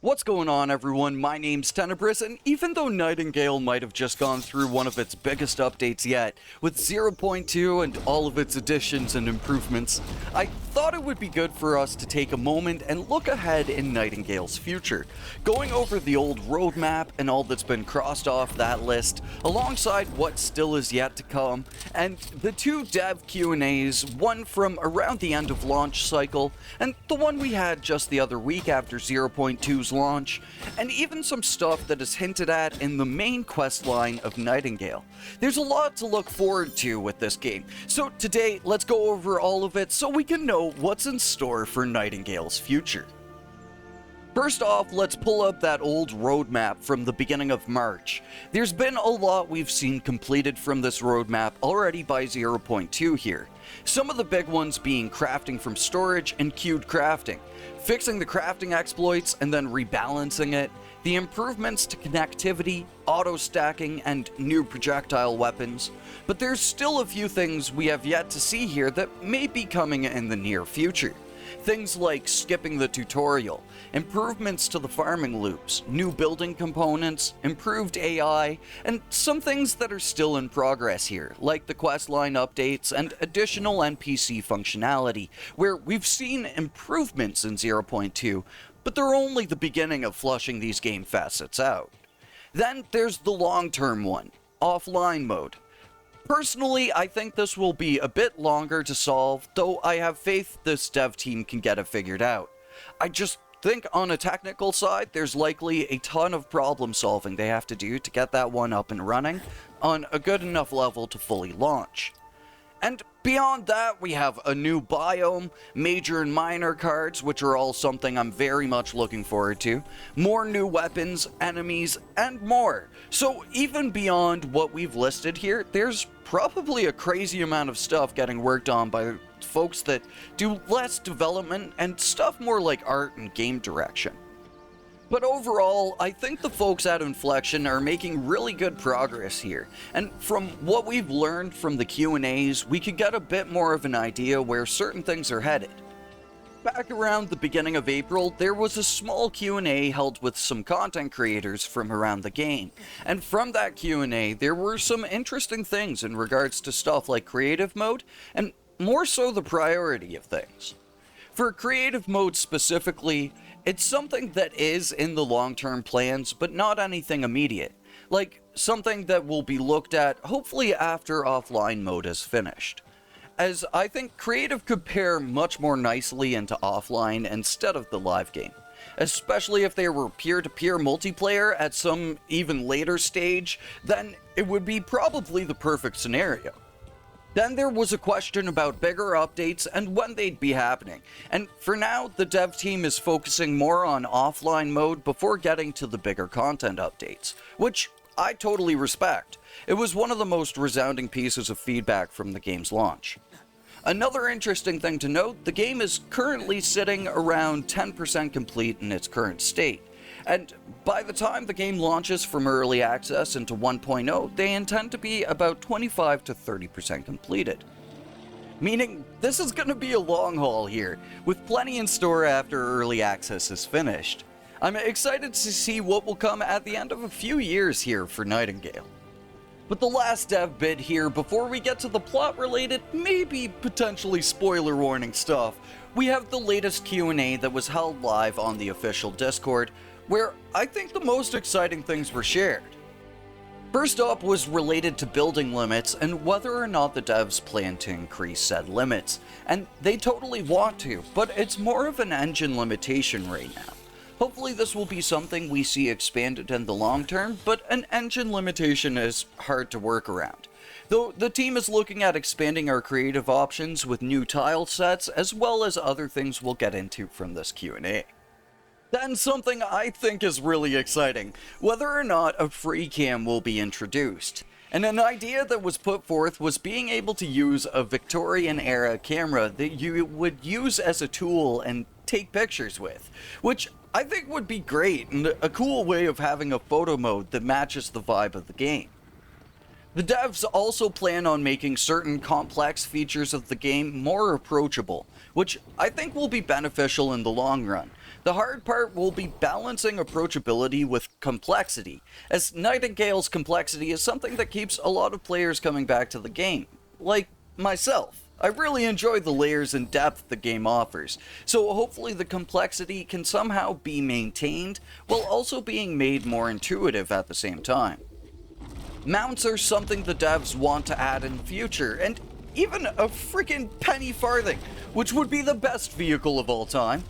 What's going on, everyone? My name's Tenebris, and even though Nightingale might have just gone through one of its biggest updates yet, with 0.2 and all of its additions and improvements, I thought it would be good for us to take a moment and look ahead in Nightingale's future, going over the old roadmap and all that's been crossed off that list, alongside what still is yet to come, and the two dev Q&As, one from around the end of launch cycle, and the one we had just the other week after 0.2's launch, and even some stuff that is hinted at in the main questline of Nightingale. There's a lot to look forward to with this game, so today let's go over all of it so we can know what's in store for Nightingale's future. First off, let's pull up that old roadmap from the beginning of March. There's been a lot we've seen completed from this roadmap already by 0.2 here. Some of the big ones being crafting from storage and queued crafting, fixing the crafting exploits and then rebalancing it, the improvements to connectivity, auto-stacking, and new projectile weapons. But there's still a few things we have yet to see here that may be coming in the near future. Things like skipping the tutorial, improvements to the farming loops, new building components, improved AI, and some things that are still in progress here, like the questline updates and additional NPC functionality, where we've seen improvements in 0.2, but they're only the beginning of flushing these game facets out. Then there's the long-term one, offline mode. Personally, I think this will be a bit longer to solve, though I have faith this dev team can get it figured out. I just think on a technical side, there's likely a ton of problem solving they have to do to get that one up and running on a good enough level to fully launch. And beyond that, we have a new biome, major and minor cards, which are all something I'm very much looking forward to, more new weapons, enemies, and more. So even beyond what we've listed here, there's probably a crazy amount of stuff getting worked on by folks that do less development and stuff more like art and game direction. But overall, I think the folks at Inflexion are making really good progress here, and from what we've learned from the Q&As, we could get a bit more of an idea where certain things are headed. Back around the beginning of April, there was a small Q&A held with some content creators from around the game, and from that Q&A, there were some interesting things in regards to stuff like creative mode, and more so the priority of things. For creative mode specifically, it's something that is in the long-term plans, but not anything immediate. Like, something that will be looked at hopefully after offline mode is finished. As I think creative could pair much more nicely into offline instead of the live game. Especially if they were peer-to-peer multiplayer at some even later stage, then it would be probably the perfect scenario. Then there was a question about bigger updates and when they'd be happening, and for now the dev team is focusing more on offline mode before getting to the bigger content updates, which I totally respect. It was one of the most resounding pieces of feedback from the game's launch. Another interesting thing to note, the game is currently sitting around 10% complete in its current state. And by the time the game launches from early access into 1.0, they intend to be about 25 to 30% completed. Meaning, this is going to be a long haul here, with plenty in store after early access is finished. I'm excited to see what will come at the end of a few years here for Nightingale. But the last dev bit here, before we get to the plot-related, maybe potentially spoiler warning stuff, we have the latest Q&A that was held live on the official Discord, where I think the most exciting things were shared. First up was related to building limits and whether or not the devs plan to increase said limits, and they totally want to, but it's more of an engine limitation right now. Hopefully this will be something we see expanded in the long term, but an engine limitation is hard to work around. Though the team is looking at expanding our creative options with new tile sets as well as other things we'll get into from this Q&A. Then something I think is really exciting, whether or not a free cam will be introduced. And an idea that was put forth was being able to use a Victorian era camera that you would use as a tool and take pictures with, which I think would be great and a cool way of having a photo mode that matches the vibe of the game. The devs also plan on making certain complex features of the game more approachable, which I think will be beneficial in the long run. The hard part will be balancing approachability with complexity, as Nightingale's complexity is something that keeps a lot of players coming back to the game, like myself. I really enjoy the layers and depth the game offers, so hopefully the complexity can somehow be maintained while also being made more intuitive at the same time. Mounts are something the devs want to add in the future, and even a freaking penny farthing, which would be the best vehicle of all time.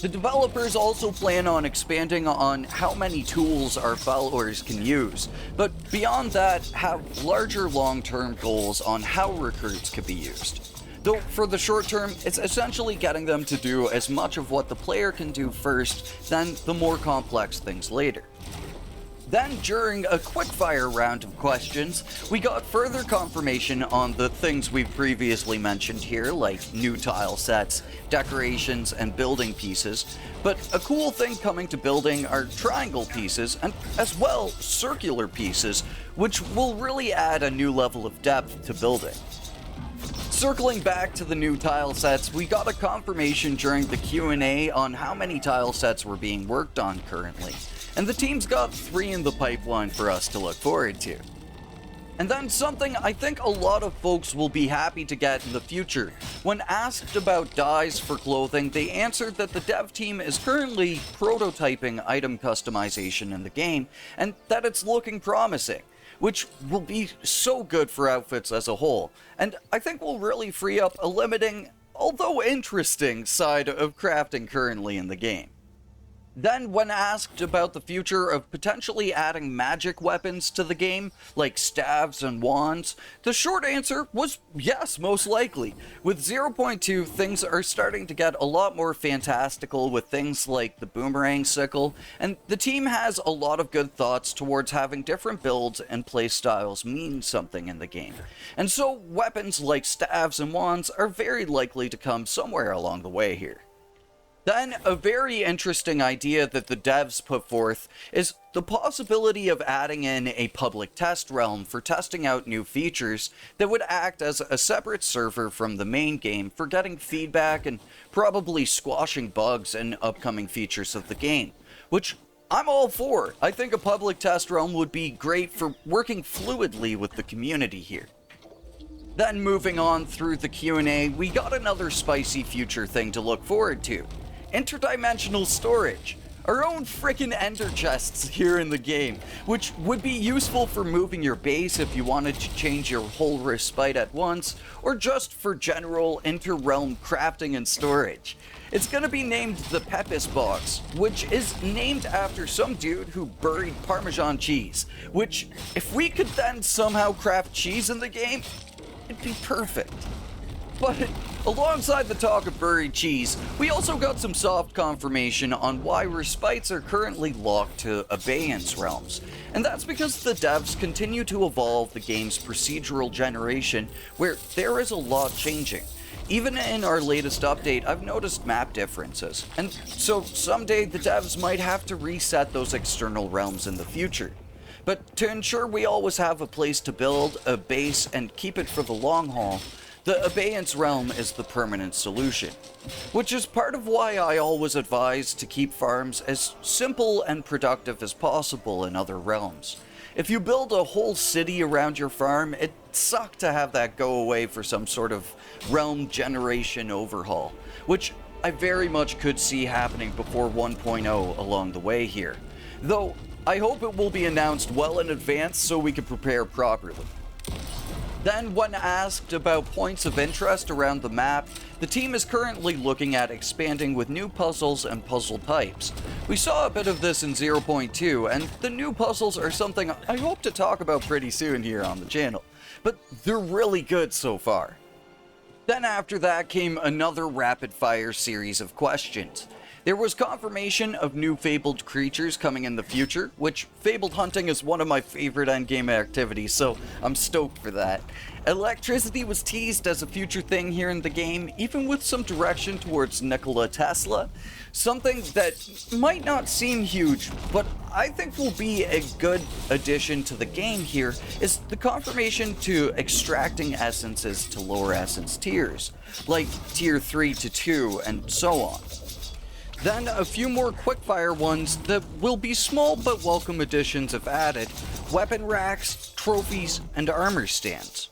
The developers also plan on expanding on how many tools our followers can use, but beyond that, have larger long-term goals on how recruits can be used. Though for the short term, it's essentially getting them to do as much of what the player can do first, then the more complex things later. Then, during a quickfire round of questions, we got further confirmation on the things we've previously mentioned here, like new tile sets, decorations, and building pieces. But a cool thing coming to building are triangle pieces, and as well, circular pieces, which will really add a new level of depth to building. Circling back to the new tile sets, we got a confirmation during the Q&A on how many tile sets were being worked on currently, and the team's got 3 in the pipeline for us to look forward to. And then something I think a lot of folks will be happy to get in the future. When asked about dyes for clothing, they answered that the dev team is currently prototyping item customization in the game, and that it's looking promising, which will be so good for outfits as a whole, and I think will really free up a limiting, although interesting, side of crafting currently in the game. Then, when asked about the future of potentially adding magic weapons to the game, like staves and wands, the short answer was yes, most likely. With 0.2, things are starting to get a lot more fantastical with things like the boomerang sickle, and the team has a lot of good thoughts towards having different builds and playstyles mean something in the game. And so, weapons like staves and wands are very likely to come somewhere along the way here. Then, a very interesting idea that the devs put forth is the possibility of adding in a public test realm for testing out new features that would act as a separate server from the main game for getting feedback and probably squashing bugs and upcoming features of the game, which I'm all for. I think a public test realm would be great for working fluidly with the community here. Then moving on through the Q&A, we got another spicy future thing to look forward to. Interdimensional storage. Our own frickin' ender chests here in the game, which would be useful for moving your base if you wanted to change your whole respite at once, or just for general inter-realm crafting and storage. It's gonna be named the Pepis Box, which is named after some dude who buried Parmesan cheese, which, if we could then somehow craft cheese in the game, it'd be perfect. But alongside the talk of buried cheese, we also got some soft confirmation on why respites are currently locked to abeyance realms. And that's because the devs continue to evolve the game's procedural generation, where there is a lot changing. Even in our latest update, I've noticed map differences, and so someday the devs might have to reset those external realms in the future. But to ensure we always have a place to build, a base, and keep it for the long haul, the abeyance realm is the permanent solution, which is part of why I always advise to keep farms as simple and productive as possible in other realms. If you build a whole city around your farm, it'd suck to have that go away for some sort of realm generation overhaul, which I very much could see happening before 1.0 along the way here. Though, I hope it will be announced well in advance so we can prepare properly. Then, when asked about points of interest around the map, the team is currently looking at expanding with new puzzles and puzzle types. We saw a bit of this in 0.2, and the new puzzles are something I hope to talk about pretty soon here on the channel, but they're really good so far. Then after that came another rapid-fire series of questions. There was confirmation of new fabled creatures coming in the future, which fabled hunting is one of my favorite endgame activities, so I'm stoked for that. Electricity was teased as a future thing here in the game, even with some direction towards Nikola Tesla. Something that might not seem huge, but I think will be a good addition to the game here is the confirmation to extracting essences to lower essence tiers, like tier 3 to 2 and so on. Then a few more quickfire ones that will be small but welcome additions if added: weapon racks, trophies, and armor stands.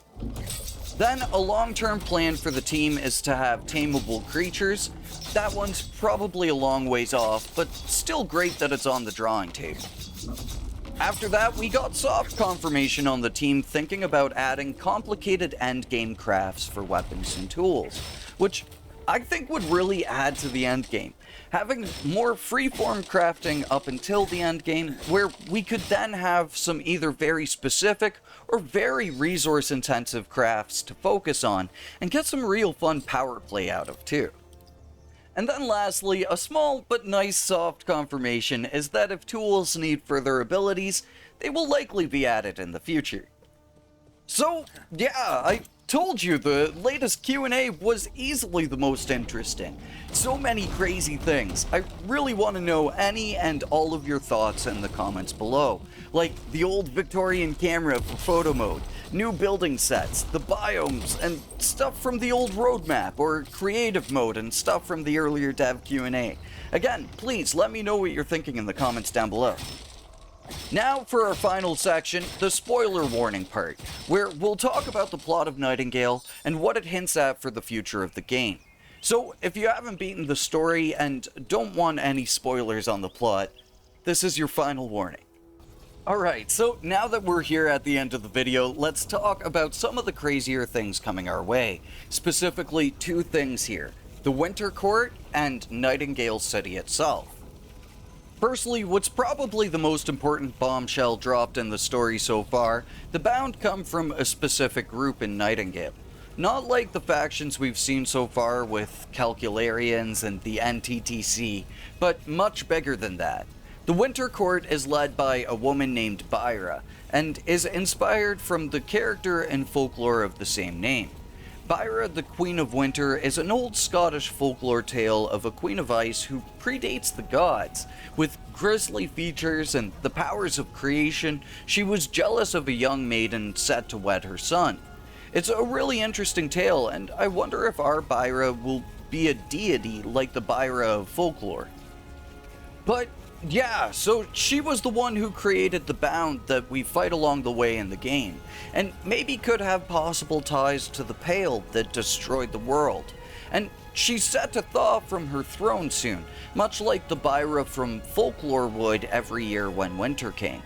Then a long-term plan for the team is to have tameable creatures. That one's probably a long ways off, but still great that it's on the drawing table. After that, we got soft confirmation on the team thinking about adding complicated endgame crafts for weapons and tools, which I think would really add to the endgame. Having more freeform crafting up until the endgame, where we could then have some either very specific or very resource intensive crafts to focus on and get some real fun power play out of too. And then lastly, a small but nice soft confirmation is that if tools need further abilities, they will likely be added in the future. So yeah, I told you the latest Q&A was easily the most interesting. So many crazy things. I really want to know any and all of your thoughts in the comments below. Like the old Victorian camera for photo mode, new building sets, the biomes, and stuff from the old roadmap, or creative mode and stuff from the earlier dev Q&A. Again, please let me know what you're thinking in the comments down below. Now for our final section, the spoiler warning part, where we'll talk about the plot of Nightingale and what it hints at for the future of the game. So if you haven't beaten the story and don't want any spoilers on the plot, this is your final warning. Alright, so now that we're here at the end of the video, let's talk about some of the crazier things coming our way. Specifically, two things here: the Winter Court and Nightingale City itself. Firstly, what's probably the most important bombshell dropped in the story so far, the Bound come from a specific group in Nightingale. Not like the factions we've seen so far with calcularians and the NTTC, but much bigger than that. The Winter Court is led by a woman named Byra, and is inspired from the character and folklore of the same name. Byra, the Queen of Winter, is an old Scottish folklore tale of a Queen of Ice who predates the gods. With grisly features and the powers of creation, she was jealous of a young maiden set to wed her son. It's a really interesting tale, and I wonder if our Byra will be a deity like the Byra of folklore. But yeah, so she was the one who created the Bound that we fight along the way in the game, and maybe could have possible ties to the Pale that destroyed the world. And she's set to thaw from her throne soon, much like the Byra from folklore would every year when winter came.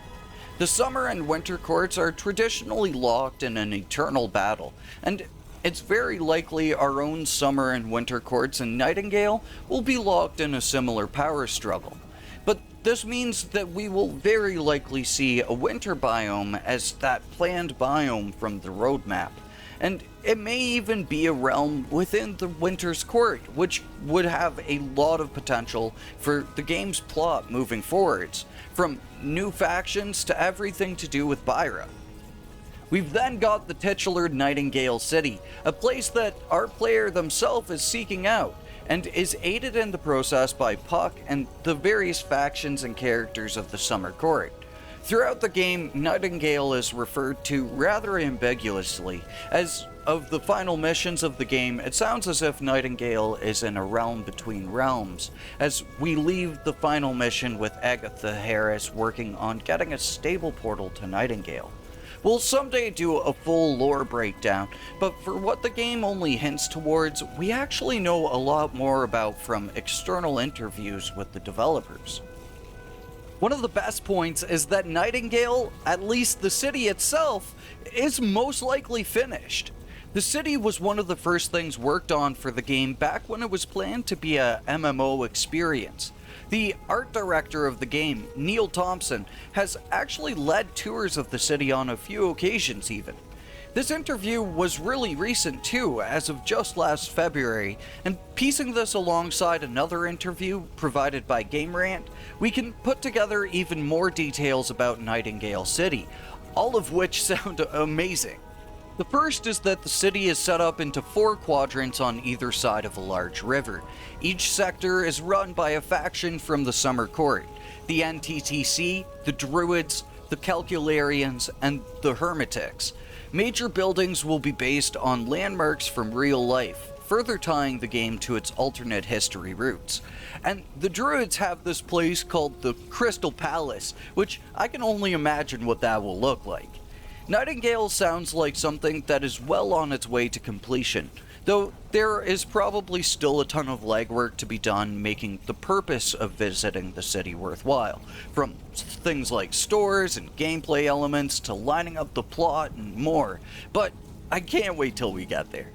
The Summer and Winter Courts are traditionally locked in an eternal battle, and it's very likely our own Summer and Winter Courts in Nightingale will be locked in a similar power struggle. But this means that we will very likely see a winter biome as that planned biome from the roadmap. And it may even be a realm within the Winter's Court, which would have a lot of potential for the game's plot moving forwards, from new factions to everything to do with Byra. We've then got the titular Nightingale City, a place that our player themselves is seeking out, and is aided in the process by Puck and the various factions and characters of the Summer Court. Throughout the game, Nightingale is referred to rather ambiguously. As of the final missions of the game, it sounds as if Nightingale is in a realm between realms, as we leave the final mission with Agatha Harris working on getting a stable portal to Nightingale. We'll someday do a full lore breakdown, but for what the game only hints towards, we actually know a lot more about from external interviews with the developers. One of the best points is that Nightingale, at least the city itself, is most likely finished. The city was one of the first things worked on for the game back when it was planned to be a MMO experience. The art director of the game, Neil Thompson, has actually led tours of the city on a few occasions even. This interview was really recent too, as of just last February, and piecing this alongside another interview provided by Game Rant, we can put together even more details about Nightingale City, all of which sound amazing. The first is that the city is set up into 4 quadrants on either side of a large river. Each sector is run by a faction from the Summer Court: the NTTC, the Druids, the Calcularians, and the Hermetics. Major buildings will be based on landmarks from real life, further tying the game to its alternate history roots. And the Druids have this place called the Crystal Palace, which I can only imagine what that will look like. Nightingale sounds like something that is well on its way to completion, though there is probably still a ton of legwork to be done making the purpose of visiting the city worthwhile, from things like stores and gameplay elements to lining up the plot and more, but I can't wait till we get there.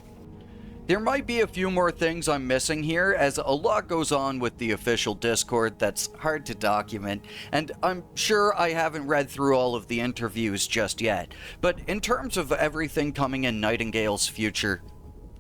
There might be a few more things I'm missing here, as a lot goes on with the official Discord that's hard to document, and I'm sure I haven't read through all of the interviews just yet, but in terms of everything coming in Nightingale's future,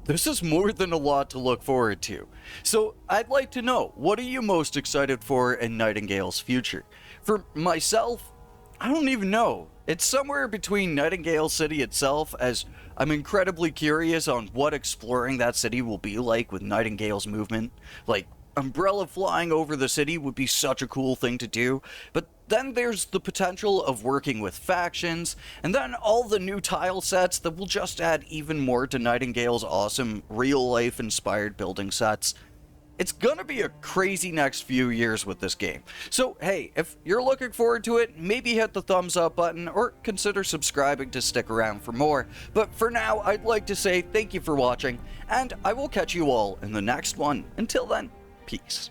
this is more than a lot to look forward to. So I'd like to know, what are you most excited for in Nightingale's future? For myself, I don't even know. It's somewhere between Nightingale City itself, as I'm incredibly curious on what exploring that city will be like with Nightingale's movement. Like, Umbrella flying over the city would be such a cool thing to do, but then there's the potential of working with factions, and then all the new tile sets that will just add even more to Nightingale's awesome real-life inspired building sets. It's gonna be a crazy next few years with this game. So hey, if you're looking forward to it, maybe hit the thumbs up button or consider subscribing to stick around for more. But for now, I'd like to say thank you for watching, and I will catch you all in the next one. Until then, peace.